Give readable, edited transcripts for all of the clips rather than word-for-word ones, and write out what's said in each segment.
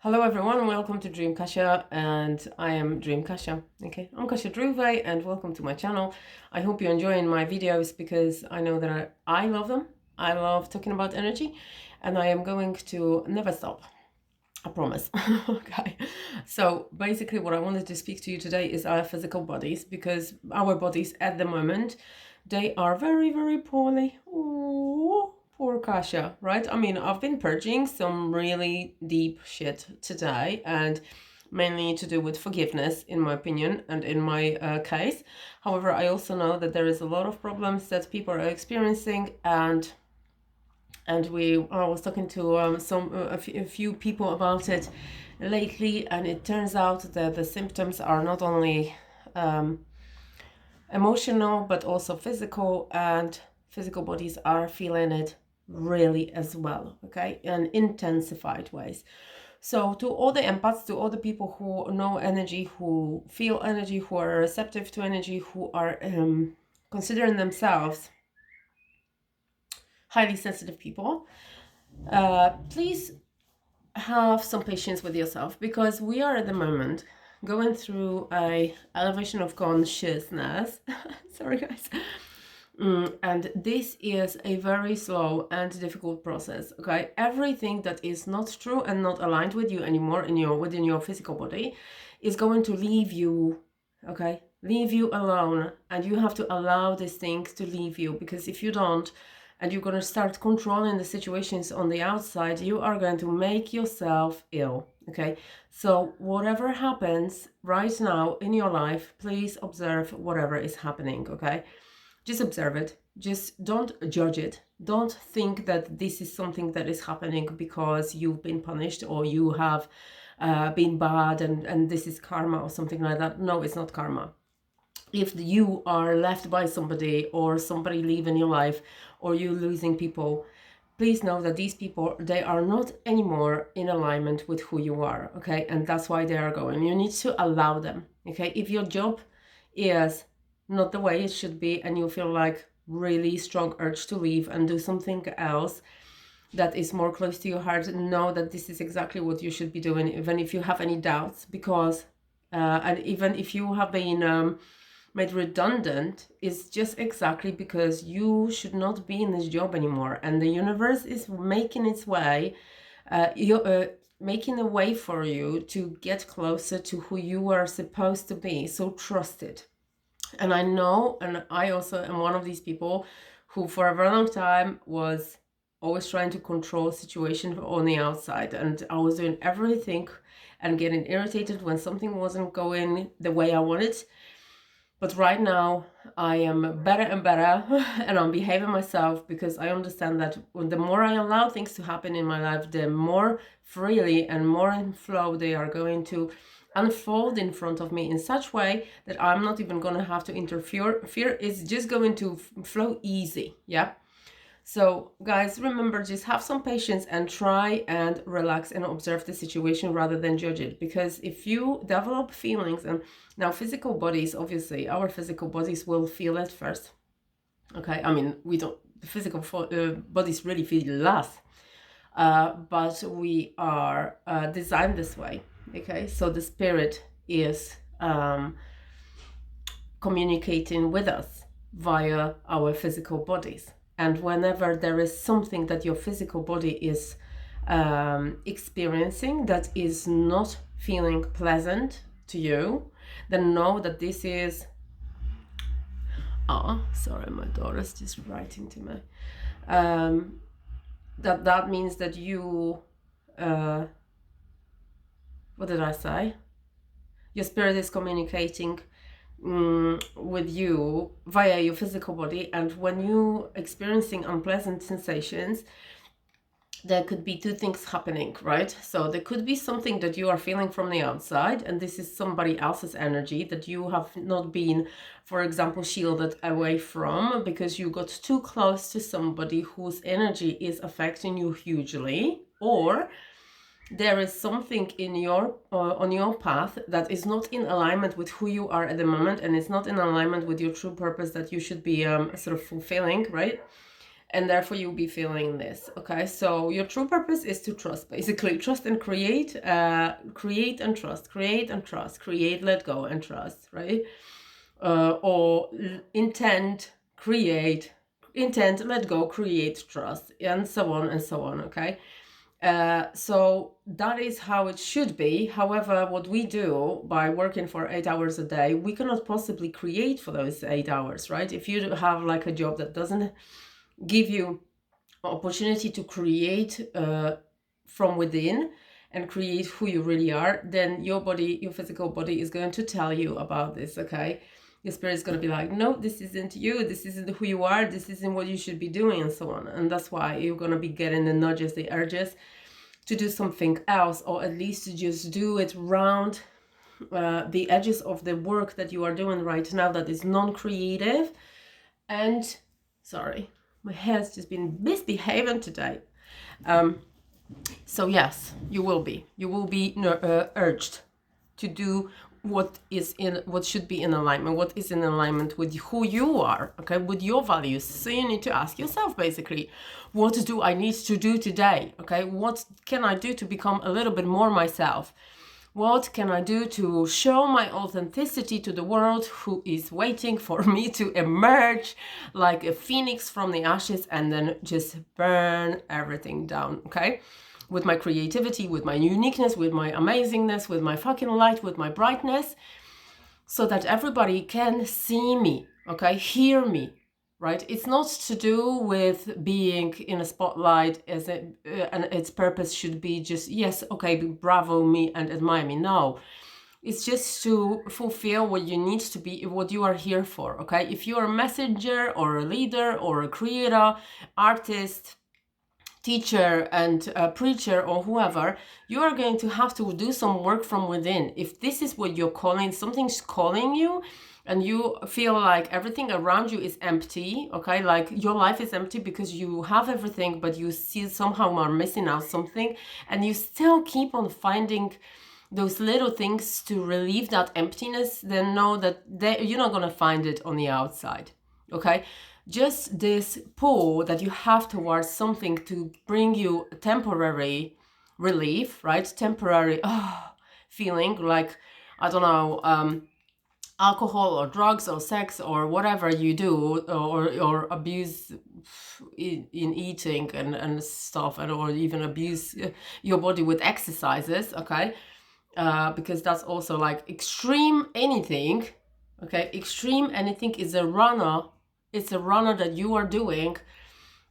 Hello everyone, welcome to Dream Kasha, and I am Dream Kasha. Okay, I'm Kasha Druve and welcome to my channel. I hope you're enjoying my videos because I know that I love them. I love talking about energy and I am going to never stop. I promise. Okay, so basically what I wanted to speak to you today is our physical bodies, because our bodies at the moment, they are very, very poorly. Ooh, poor Kasha, right? I mean, I've been purging some really deep shit today, and mainly to do with forgiveness, in my opinion, and in my case. However, I also know that there is a lot of problems that people are experiencing, and I was talking to a few people about it lately, and it turns out that the symptoms are not only emotional but also physical, and physical bodies are feeling it really as well, okay, in intensified ways. So to all the empaths, to all the people who know energy, who feel energy, who are receptive to energy, who are considering themselves highly sensitive people, please have some patience with yourself, because we are at the moment going through a elevation of consciousness. Sorry guys. And this is a very slow and difficult process. Okay, everything that is not true and not aligned with you anymore within your physical body is going to leave you. Okay, leave you alone, and you have to allow these things to leave you, because if you don't, and you're going to start controlling the situations on the outside, you are going to make yourself ill. Okay, so whatever happens right now in your life, please observe whatever is happening. Okay, just observe it. Just don't judge it. Don't think that this is something that is happening because you've been punished or you have been bad, and this is karma or something like that. No, it's not karma. If you are left by somebody, or somebody leaving your life, or you losing people, please know that these people, they are not anymore in alignment with who you are. Okay, and that's why they are going. You need to allow them. Okay, if your job is not the way it should be, and you feel like really strong urge to leave and do something else that is more close to your heart, know that this is exactly what you should be doing, even if you have any doubts, because and even if you have been made redundant, is just exactly because you should not be in this job anymore, and the universe is making its way, making a way for you to get closer to who you are supposed to be. So trust it. And I know, and I also am one of these people who for a very long time was always trying to control situation on the outside, and I was doing everything and getting irritated when something wasn't going the way I wanted. But right now I am better and better and I'm behaving myself, because I understand that the more I allow things to happen in my life, the more freely and more in flow they are going to unfold in front of me in such way that I'm not even going to have to interfere. Fear is just going to flow easy. Yeah. So guys, remember, just have some patience and try and relax and observe the situation rather than judge it. Because if you develop feelings, and now physical bodies, obviously our physical bodies will feel it first. Okay, I mean, we don't, the physical bodies really feel us, but we are designed this way. Okay, so the spirit is communicating with us via our physical bodies. And whenever there is something that your physical body is experiencing that is not feeling pleasant to you, then know that this is... Oh, sorry, my daughter's just writing to me. That means that you... what did I say? Your spirit is communicating with you via your physical body, and when you experiencing unpleasant sensations, there could be two things happening, right? So there could be something that you are feeling from the outside, and this is somebody else's energy that you have not been, for example, shielded away from, because you got too close to somebody whose energy is affecting you hugely. Or there is something in your on your path that is not in alignment with who you are at the moment, and it's not in alignment with your true purpose that you should be sort of fulfilling, right? and therefore you'll be feeling this. Okay, so your true purpose is to trust, basically. Trust and create, create and trust, create and trust, create, let go and trust, right? Or intent, create, intent, let go, create, trust, and so on and so on. Okay, so that is how it should be. However, what we do by working for 8 hours a day, we cannot possibly create for those 8 hours, right? If you have like a job that doesn't give you opportunity to create from within and create who you really are, then your body, your physical body, is going to tell you about this. Okay, your spirit is going to be like, no, this isn't you, this isn't who you are, this isn't what you should be doing, and so on. And that's why you're going to be getting the nudges, the urges to do something else, or at least to just do it round the edges of the work that you are doing right now that is non-creative. And sorry, my hair's just been misbehaving today. So yes, you will be urged to do what should be in alignment, what is in alignment with who you are, okay, with your values. So you need to ask yourself, basically, what do I need to do today? Okay, what can I do to become a little bit more myself? What can I do to show my authenticity to the world, who is waiting for me to emerge like a phoenix from the ashes and then just burn everything down, okay? With my creativity, with my uniqueness, with my amazingness, with my fucking light, with my brightness, so that everybody can see me, okay, hear me, right? It's not to do with being in a spotlight and its purpose should be just, yes, okay, bravo me and admire me. No, it's just to fulfill what you need to be, what you are here for, okay? If you're a messenger or a leader or a creator, artist, teacher and preacher or whoever, you are going to have to do some work from within. If this is what you're calling, something's calling you, and you feel like everything around you is empty, okay, like your life is empty because you have everything, but you see somehow are missing out something, and you still keep on finding those little things to relieve that emptiness, then know that you're not going to find it on the outside, okay? Just this pull that you have towards something to bring you temporary relief, right? Temporary feeling, like, I don't know, alcohol or drugs or sex or whatever you do, or abuse in eating and stuff, and or even abuse your body with exercises, okay? Because that's also like extreme anything, okay? Extreme anything is a runner. It's a runner that you are doing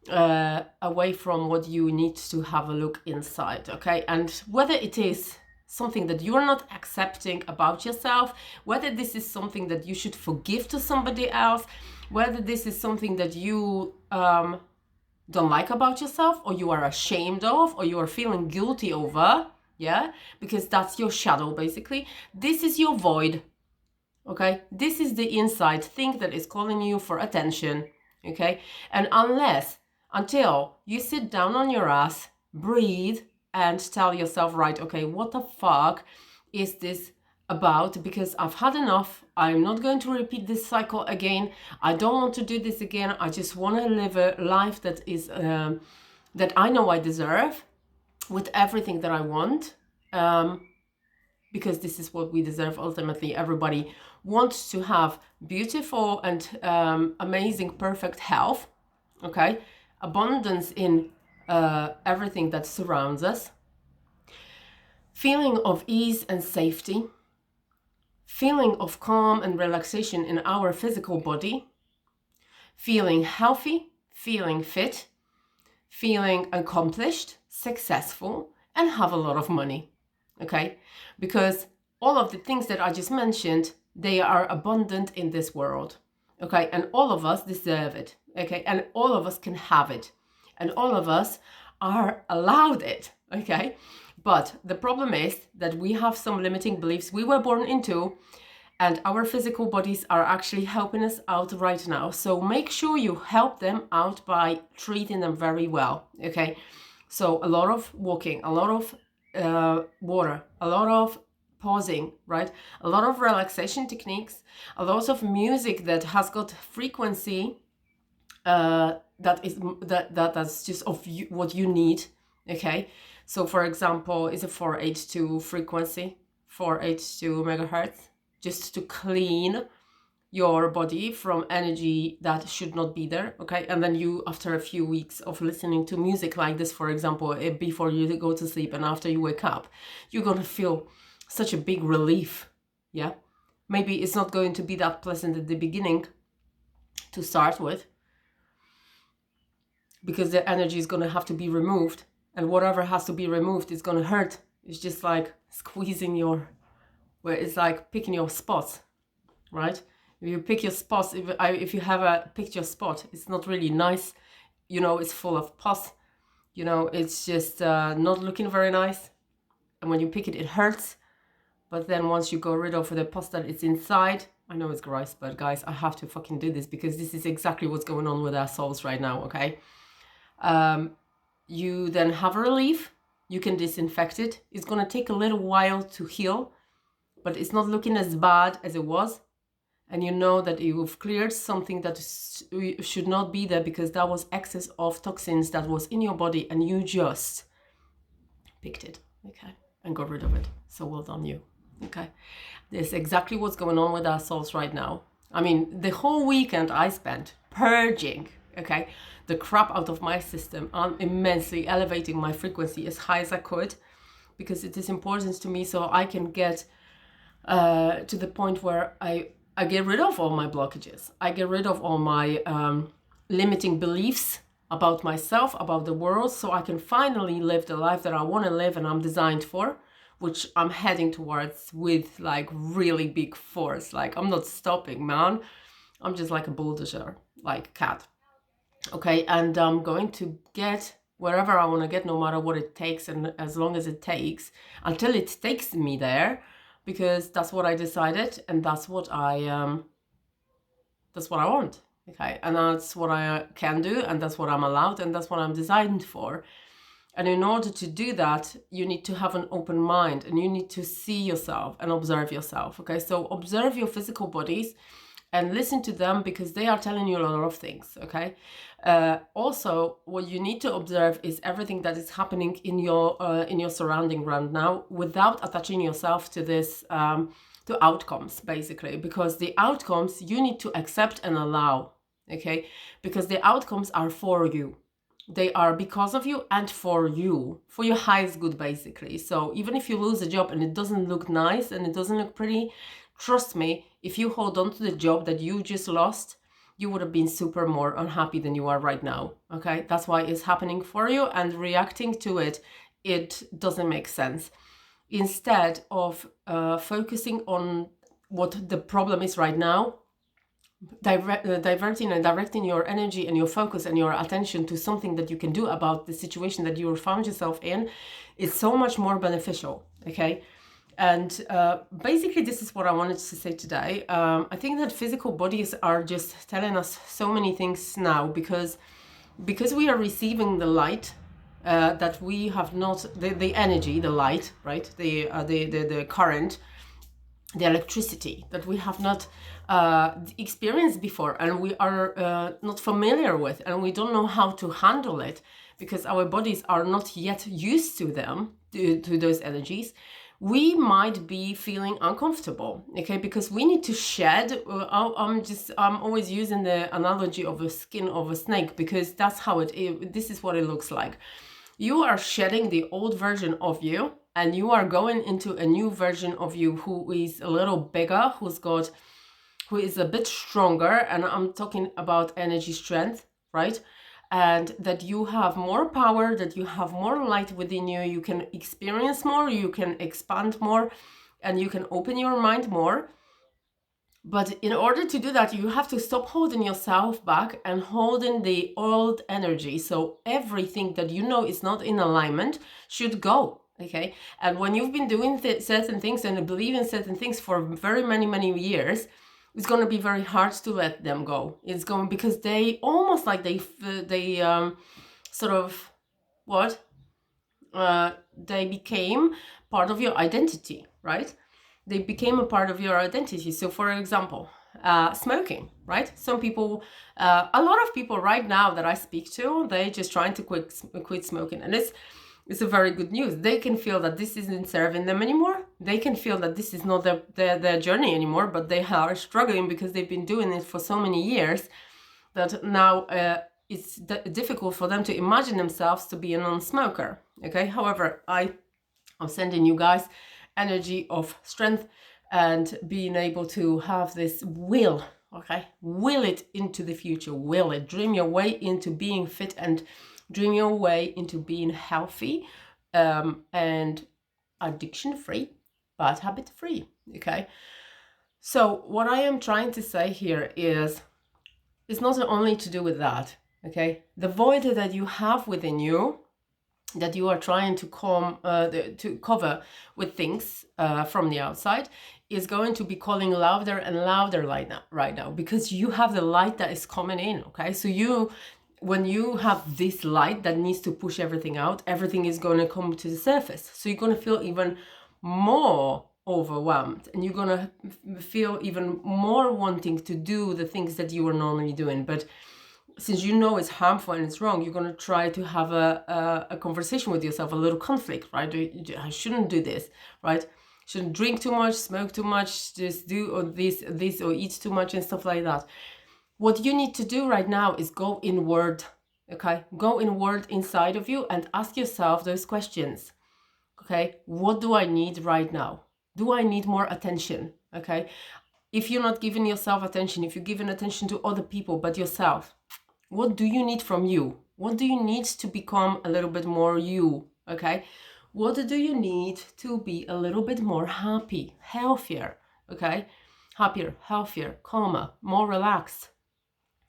away from what you need to have a look inside, okay? And whether it is something that you're not accepting about yourself, whether this is something that you should forgive to somebody else, whether this is something that you don't like about yourself, or you are ashamed of, or you are feeling guilty over, yeah? Because that's your shadow, basically. This is your void. Okay, this is the inside thing that is calling you for attention. Okay, and until you sit down on your ass, breathe, and tell yourself, right, okay, what the fuck is this about? Because I've had enough. I'm not going to repeat this cycle again. I don't want to do this again. I just want to live a life that is that I know I deserve, with everything that I want. Because this is what we deserve ultimately. Everybody wants to have beautiful and amazing, perfect health, okay? Abundance in everything that surrounds us. Feeling of ease and safety. Feeling of calm and relaxation in our physical body. Feeling healthy, feeling fit, feeling accomplished, successful, and have a lot of money. Okay, because all of the things that I just mentioned, they are abundant in this world. Okay, and all of us deserve it. Okay, and all of us can have it, and all of us are allowed it. Okay, but the problem is that we have some limiting beliefs we were born into, and our physical bodies are actually helping us out right now. So make sure you help them out by treating them very well. Okay, so a lot of walking, a lot of water, a lot of pausing, right? A lot of relaxation techniques, a lot of music that has got frequency that's just of you, what you need. Okay, so for example, is a 482 frequency, 482 megahertz, just to clean your body from energy that should not be there. Okay, and then you, after a few weeks of listening to music like this, for example, before you go to sleep and after you wake up, you're gonna feel such a big relief. Yeah, maybe it's not going to be that pleasant at the beginning to start with, because the energy is going to have to be removed, and whatever has to be removed is going to hurt. It's just like squeezing where it's like picking your spots, right? If you pick your spots, if you have picked your spot, it's not really nice, it's full of pus, it's just not looking very nice, and when you pick it, it hurts. But then once you go rid of the pus that it's inside, I know it's gross, but guys, I have to fucking do this, because this is exactly what's going on with our souls right now. Okay, you then have a relief. You can disinfect it. It's going to take a little while to heal, but it's not looking as bad as it was. And you know that you've cleared something that should not be there, because that was excess of toxins that was in your body, and you just picked it, okay, and got rid of it. So well done, you. Okay, this is exactly what's going on with our souls right now. I mean, the whole weekend I spent purging, okay, the crap out of my system. I'm immensely elevating my frequency as high as I could, because it is important to me, so I can get to the point where I get rid of all my blockages. I get rid of all my limiting beliefs about myself, about the world, so I can finally live the life that I want to live and I'm designed for, which I'm heading towards with like really big force. Like, I'm not stopping, man. I'm just like a bulldozer, like a cat. Okay, and I'm going to get wherever I want to get, no matter what it takes, and as long as it takes, until it takes me there, because that's what I decided, and that's what I want. Okay, and that's what I can do, and that's what I'm allowed, and that's what I'm designed for. And in order to do that, you need to have an open mind, and you need to see yourself and observe yourself. Okay, so observe your physical bodies and listen to them, because they are telling you a lot of things. Okay, also what you need to observe is everything that is happening in your surrounding right now, without attaching yourself to this to outcomes, basically, because the outcomes you need to accept and allow. Okay, because the outcomes are for you. They are because of you and for you, for your highest good, basically. So even if you lose a job and it doesn't look nice and it doesn't look pretty, trust me, if you hold on to the job that you just lost, you would have been super more unhappy than you are right now. Okay, that's why it's happening for you, and reacting to it, it doesn't make sense. Instead of focusing on what the problem is right now, diverting and directing your energy and your focus and your attention to something that you can do about the situation that you found yourself in, is so much more beneficial. Okay, and basically this is what I wanted to say today. I think that physical bodies are just telling us so many things now, because we are receiving the light that we have not, the energy, the light, right, the current, the electricity that we have not experienced before, and we are not familiar with, and we don't know how to handle it, because our bodies are not yet used to them, to those energies. We might be feeling uncomfortable, okay, because we need to shed. I'm always using the analogy of the skin of a snake, because that's how this is what it looks like. You are shedding the old version of you, and you are going into a new version of you who is a little bigger, who is a bit stronger, and I'm talking about energy strength, right? And that you have more power, that you have more light within you, you can experience more, you can expand more, and you can open your mind more. But in order to do that, you have to stop holding yourself back and holding the old energy. So everything that you know is not in alignment should go, okay? And when you've been doing certain things and believe in certain things for very many years, it's going to be very hard to let them go. It's going, because they almost like they sort of they became part of your identity, right? They became a part of your identity. So for example, smoking, right? Some people, a lot of people right now that I speak to, they just trying to quit smoking, and it's a very good news. They can feel that this isn't serving them anymore. They can feel that this is not their journey anymore, but they are struggling because they've been doing it for so many years that now it's difficult for them to imagine themselves to be a non-smoker. Okay, however, I'm sending you guys energy of strength and being able to have this will. Okay, will it into the future. Will it. Dream your way into being fit and dream your way into being healthy and addiction free, but habit free. Okay, so what I am trying to say here is it's not only to do with that. Okay, the void that you have within you, that you are trying to cover with things from the outside, is going to be calling louder and louder right now, because you have the light that is coming in. Okay, so when you have this light that needs to push everything out, everything is going to come to the surface. So you're going to feel even more overwhelmed, and you're going to feel even more wanting to do the things that you were normally doing. But since you know it's harmful and it's wrong, you're going to try to have a conversation with yourself, a little conflict, right? I shouldn't do this, right? Shouldn't drink too much, smoke too much, just do or this or eat too much and stuff like that. What you need to do right now is go inward, okay? Go inward inside of you and ask yourself those questions, okay? What do I need right now? Do I need more attention, okay? If you're not giving yourself attention, if you're giving attention to other people but yourself, what do you need from you? What do you need to become a little bit more you, okay? What do you need to be a little bit more happy, healthier, okay? Happier, healthier, calmer, more relaxed,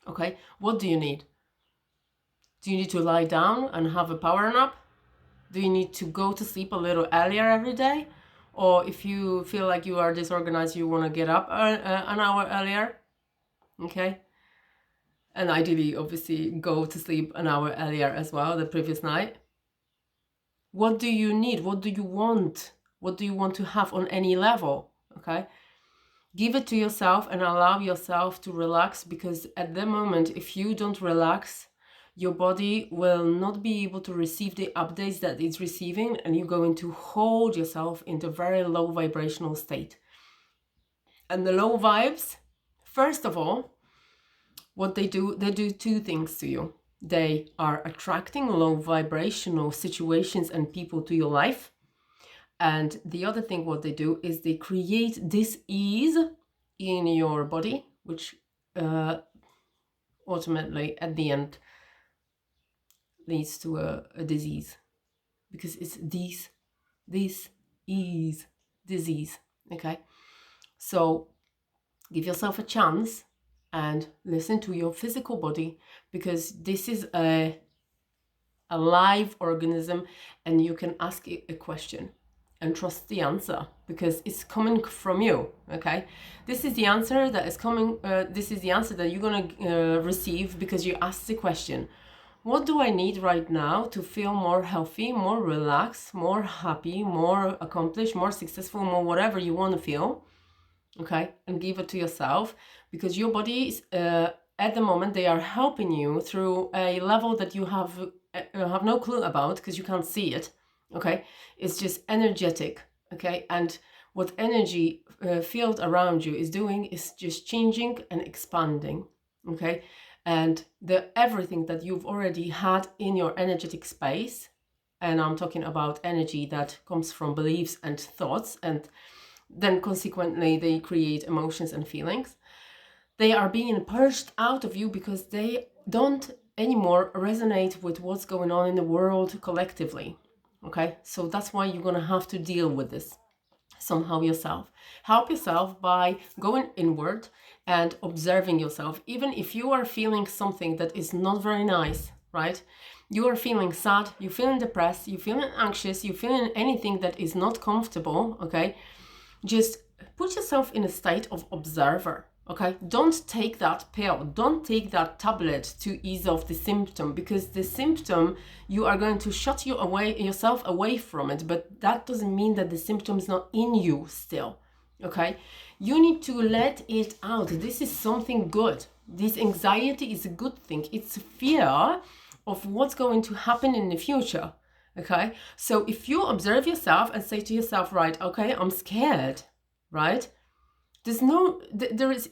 okay? What do you need? Do you need to lie down and have a power nap? Do you need to go to sleep a little earlier every day? Or if you feel like you are disorganized, you want to get up an hour earlier, okay? And ideally, obviously, go to sleep an hour earlier as well, the previous night. What do you need? What do you want? What do you want to have on any level? Okay? Give it to yourself and allow yourself to relax, because at the moment, if you don't relax, your body will not be able to receive the updates that it's receiving, and you're going to hold yourself into a very low vibrational state. And the low vibes, first of all, what they do two things to you. They are attracting low vibrational situations and people to your life. And the other thing what they do is they create dis-ease in your body, which ultimately at the end leads to a disease, because it's this ease disease. Okay, so give yourself a chance and listen to your physical body, because this is a live organism, and you can ask it a question and trust the answer, because it's coming from you. Okay, this is the answer that is coming. This is the answer that you're gonna receive because you asked the question. What do I need right now to feel more healthy, more relaxed, more happy, more accomplished, more successful, more whatever you want to feel? Okay, and give it to yourself, because your body is, at the moment, they are helping you through a level that you have no clue about, because you can't see it. Okay, it's just energetic. Okay, and what energy field around you is doing is just changing and expanding. Okay, and everything that you've already had in your energetic space, and I'm talking about energy that comes from beliefs and thoughts, and then consequently they create emotions and feelings. They are being purged out of you because they don't anymore resonate with what's going on in the world collectively. Okay, so that's why you're gonna have to deal with this somehow yourself. Help yourself by going inward and observing yourself. Even if you are feeling something that is not very nice, right? You are feeling sad, you're feeling depressed, you're feeling anxious, you're feeling anything that is not comfortable, okay? Just put yourself in a state of observer, okay? Don't take that pill, don't take that tablet to ease off the symptom, because the symptom, you are going to shut yourself away from it, but that doesn't mean that the symptom is not in you still, Okay, you need to let it out. This is something good. This anxiety is a good thing. It's fear of what's going to happen in the future. Okay, so if you observe yourself and say to yourself, right, okay, I'm scared, right? There's no, there is,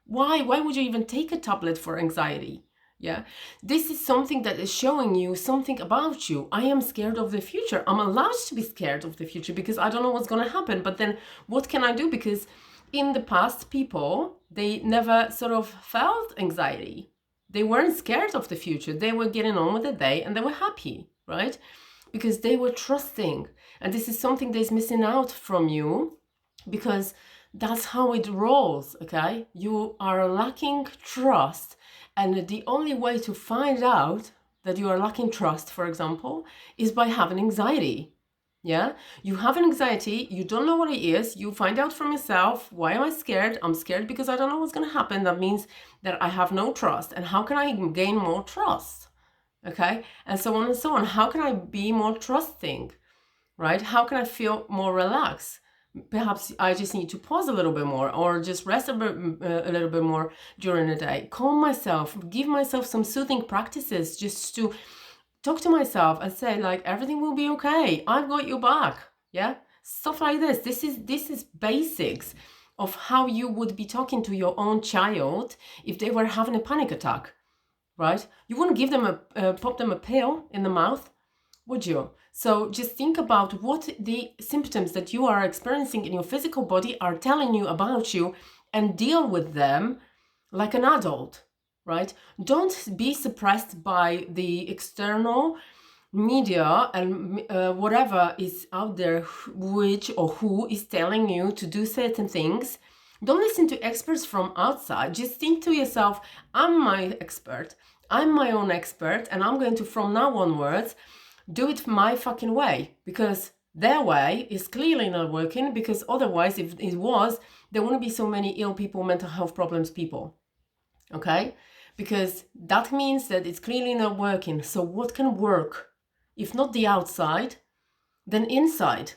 why would you even take a tablet for anxiety? Yeah, this is something that is showing you something about you. I am scared of the future. I'm allowed to be scared of the future because I don't know what's going to happen. But then what can I do? Because in the past, people, they never sort of felt anxiety. They weren't scared of the future. They were getting on with the day and they were happy, right? Because they were trusting. And this is something that's missing out from you because that's how it rolls, okay? You are lacking trust. And the only way to find out that you are lacking trust, for example, is by having anxiety. Yeah, you have an anxiety, you don't know what it is, you find out from yourself, why am I scared? I'm scared because I don't know what's going to happen. That means that I have no trust. And how can I gain more trust? Okay, and so on and so on. How can I be more trusting? Right? How can I feel more relaxed? Perhaps I just need to pause a little bit more or just rest a little bit more during the day. Calm myself, give myself some soothing practices just to talk to myself and say like, everything will be okay. I've got your back. Yeah. Stuff like this. This is basics of how you would be talking to your own child if they were having a panic attack, right? You wouldn't give them pop them a pill in the mouth, would you? So just think about what the symptoms that you are experiencing in your physical body are telling you about you and deal with them like an adult, right? Don't be suppressed by the external media and whatever is out there, which or who is telling you to do certain things. Don't listen to experts from outside. Just think to yourself, I'm my expert. I'm my own expert, and I'm going to, from now onwards, do it my fucking way, because their way is clearly not working, because otherwise, if it was, there wouldn't be so many ill people, mental health problems people. Okay? Because that means that it's clearly not working. So what can work? If not the outside, then inside,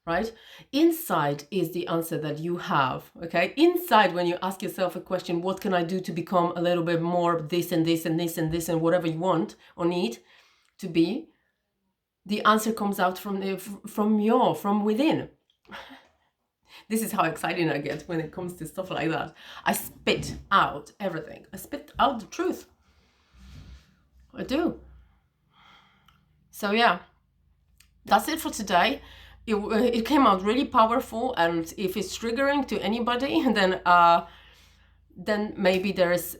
right? Inside is the answer that you have, okay? Inside, when you ask yourself a question, what can I do to become a little bit more this and this and this and this and whatever you want or need to be, the answer comes out from within. This is how exciting I get when it comes to stuff like that. I spit out everything. I spit out the truth. I do. So yeah, that's it for today. It came out really powerful, and if it's triggering to anybody, then maybe there's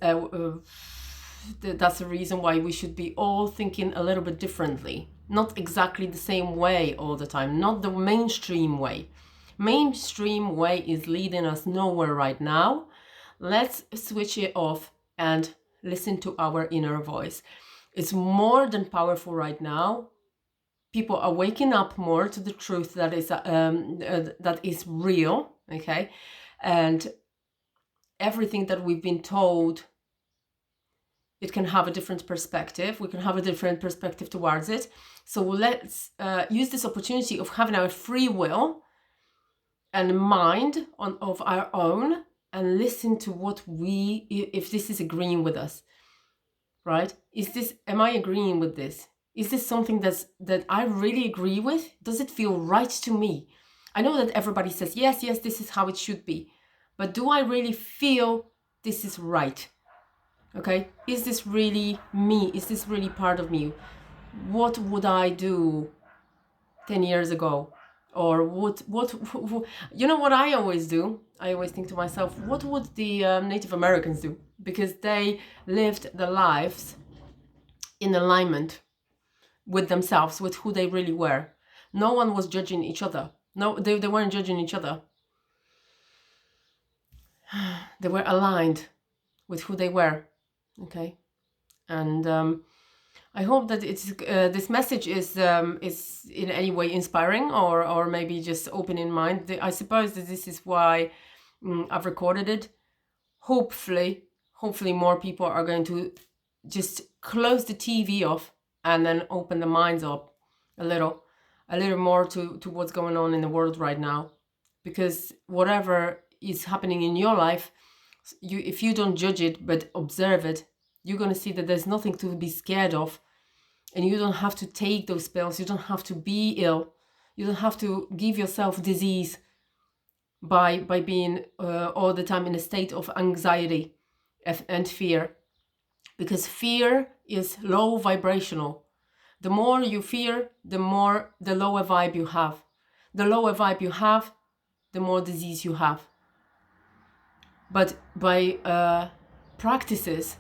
that's the reason why we should be all thinking a little bit differently. Not exactly the same way all the time, not the mainstream way. Mainstream way is leading us nowhere right now. Let's switch it off and listen to our inner voice. It's more than powerful right now. People are waking up more to the truth that is real, okay? And everything that we've been told, it can have a different perspective. We can have a different perspective towards it. So let's use this opportunity of having our free will and mind of our own, and listen to what if this is agreeing with us, right? Am I agreeing with this? Is this something that I really agree with? Does it feel right to me? I know that everybody says, yes, this is how it should be. But do I really feel this is right? Okay, is this really me? Is this really part of me? What would I do 10 years ago? Or what you know what I always do? I always think to myself, what would the Native Americans do? Because they lived their lives in alignment with themselves, with who they really were. No one was judging each other. No, they weren't judging each other. They were aligned with who they were. Okay, and I hope that this message is in any way inspiring, or maybe just opening mind. I suppose that this is why I've recorded it. Hopefully more people are going to just close the TV off and then open the minds up a little more to what's going on in the world right now. because whatever is happening in your life, if you don't judge it but observe it, you're going to see that there's nothing to be scared of, and you don't have to take those pills. You don't have to be ill. You don't have to give yourself disease by being all the time in a state of anxiety and fear, because fear is low vibrational. The more you fear, the lower vibe you have. The lower vibe you have, the more disease you have. But by practices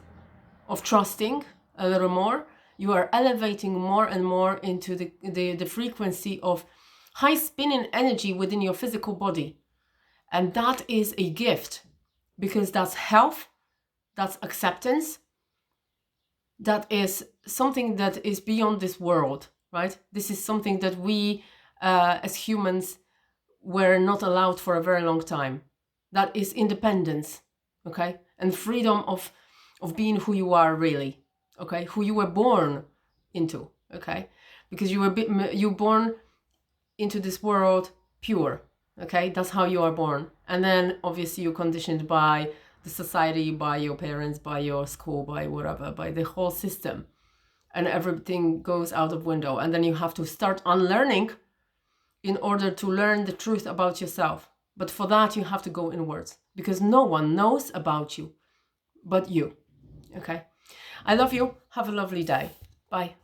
of trusting a little more, you are elevating more and more into the frequency of high spinning energy within your physical body. And that is a gift, because that's health, that's acceptance, that is something that is beyond this world, right? This is something that we as humans were not allowed for a very long time. That is independence, okay? And freedom of being who you are really, okay? Who you were born into, okay? Because you were born into this world pure, okay? That's how you are born. And then obviously you're conditioned by the society, by your parents, by your school, by whatever, by the whole system. And everything goes out of window. And then you have to start unlearning in order to learn the truth about yourself. But for that, you have to go inwards, because no one knows about you but you, okay? I love you. Have a lovely day. Bye.